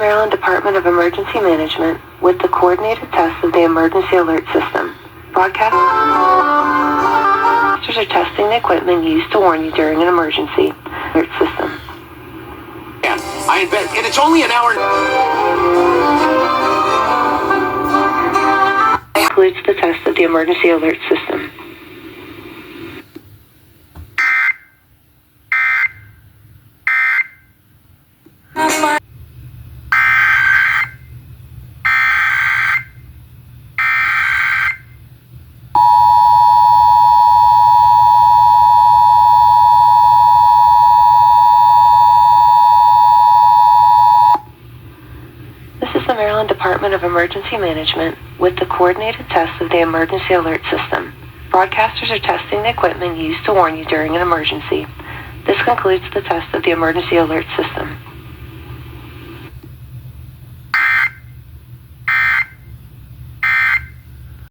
Maryland Department of Emergency Management with the coordinated test of the Emergency Alert System. Broadcasters are testing the equipment used to warn you during an emergency alert system. Yeah, I bet, and it's only an hour. Includes the test of the Emergency Alert System. This is the Maryland Department of Emergency Management with the coordinated test of the Emergency Alert System. Broadcasters are testing the equipment used to warn you during an emergency. This concludes the test of the Emergency Alert System.